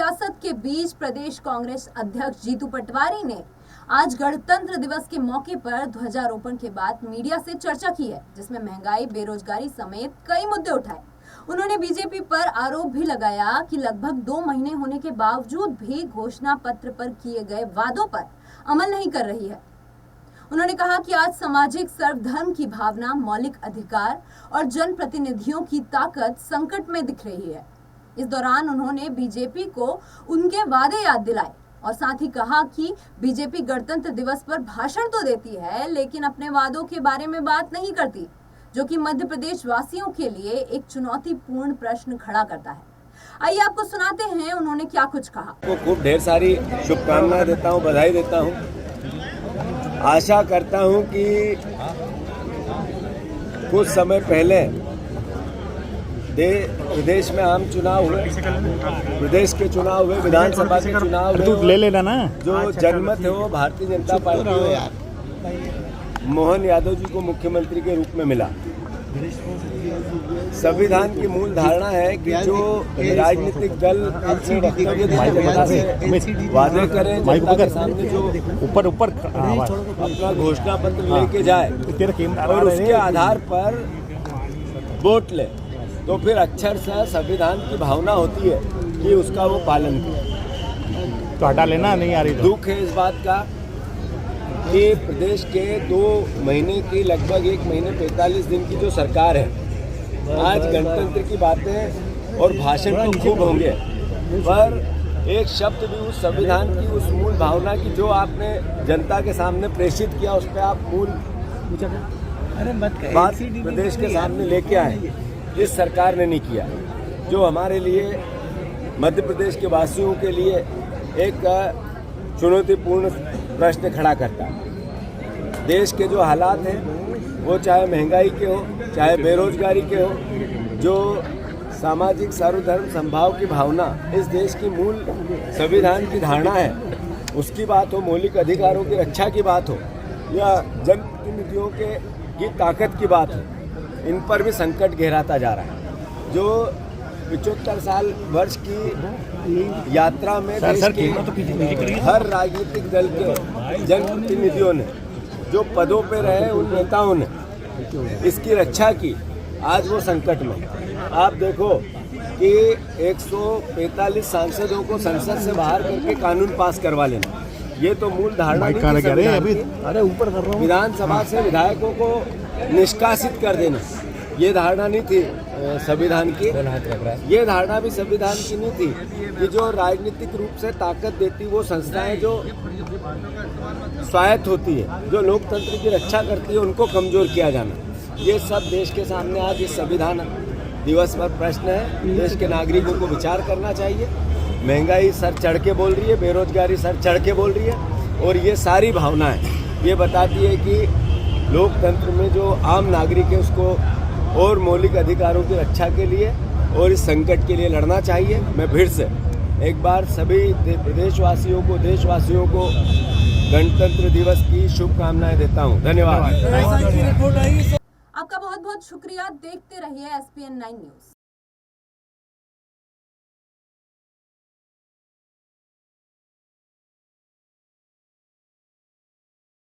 सियासत के बीच प्रदेश कांग्रेस अध्यक्ष जीतू पटवारी ने आज गणतंत्र दिवस के मौके पर ध्वजारोपण के बाद मीडिया से चर्चा की है, जिसमें महंगाई, बेरोजगारी समेत कई मुद्दे उठाए। उन्होंने बीजेपी पर आरोप भी लगाया कि लगभग 2 महीने होने के बावजूद भी घोषणा पत्र पर किए गए वादों पर अमल नहीं कर रही है। उन्होंने कहा कि आज सामाजिक सर्वधर्म की भावना, मौलिक अधिकार और जनप्रतिनिधियों की ताकत संकट में दिख रही है। इस दौरान उन्होंने बीजेपी को उनके वादे याद दिलाए और साथ ही कहा कि बीजेपी गणतंत्र दिवस पर भाषण तो देती है, लेकिन अपने वादों के बारे में बात नहीं करती, जो कि मध्य प्रदेश वासियों के लिए एक चुनौतीपूर्ण प्रश्न खड़ा करता है। आइए आपको सुनाते हैं उन्होंने क्या कुछ कहा। खूब ढेर सारी शुभकामनाएं देता हूं, बधाई देता हूं। आशा करता हूं कि कुछ समय पहले प्रदेश में आम चुनाव हुए, प्रदेश के चुनाव हुए, विधानसभा के चुनाव हुए, ले लेना ना। जो जनमत है वो भारतीय जनता पार्टी मोहन यादव जी को मुख्यमंत्री के रूप में मिला। संविधान की मूल धारणा है कि जो राजनीतिक दल अपने वादे करें, जनता के सामने जो ऊपर अपना घोषणा पत्र लेके जाए और उसके आधार पर वोट ले, तो फिर अक्षर से संविधान की भावना होती है कि उसका वो पालन करे। तो हटा लेना नहीं आ रही। दुख है इस बात का कि प्रदेश के 2 महीने की, लगभग 1 महीने 45 दिन की जो सरकार है, आज गणतंत्र की बातें और भाषण तो खूब होंगे, पर एक शब्द भी उस संविधान की, उस मूल भावना की जो आपने जनता के सामने प्रेषित किया, उस पर आप मूल बात प्रदेश के सामने लेके आए, इस सरकार ने नहीं किया, जो हमारे लिए, मध्य प्रदेश के वासियों के लिए एक चुनौतीपूर्ण प्रश्न खड़ा करता है। देश के जो हालात हैं वो चाहे महंगाई के हो, चाहे बेरोजगारी के हो, जो सामाजिक सर्वधर्म समभाव की भावना इस देश की मूल संविधान की धारणा है, उसकी बात हो, मौलिक अधिकारों की रक्षा की बात हो, या जनप्रतिनिधियों की ताकत की बात हो, इन पर भी संकट गहराता जा रहा है। जो 75 साल वर्ष की यात्रा में देश के हर राजनीतिक दल के जनप्रतिनिधियों ने, जो पदों पे रहे, उन नेताओं ने इसकी रक्षा की, आज वो संकट में। आप देखो कि 145 सांसदों को संसद से बाहर करके कानून पास करवा लेना, ये तो मूल धारणा विधानसभा से विधायकों को निष्कासित कर देना, ये धारणा नहीं थी संविधान की। ये धारणा भी संविधान की नहीं थी कि जो राजनीतिक रूप से ताकत देती वो संस्थाएं जो स्वायत्त होती है, जो लोकतंत्र की रक्षा करती है, उनको कमजोर किया जाना, ये सब देश के सामने आज इस संविधान दिवस पर प्रश्न है। देश के नागरिकों को विचार करना चाहिए। महंगाई सर चढ़ के बोल रही है, बेरोजगारी सर चढ़ के बोल रही है, और ये सारी भावनाएं ये बताती है कि लोकतंत्र में जो आम नागरिक है उसको और मौलिक अधिकारों की रक्षा के लिए और इस संकट के लिए लड़ना चाहिए। मैं फिर से एक बार सभी प्रदेशवासियों को, देशवासियों को गणतंत्र दिवस की शुभकामनाएं देता हूं। धन्यवाद। आपका बहुत बहुत शुक्रिया। देखते रहिए SPN 9 न्यूज।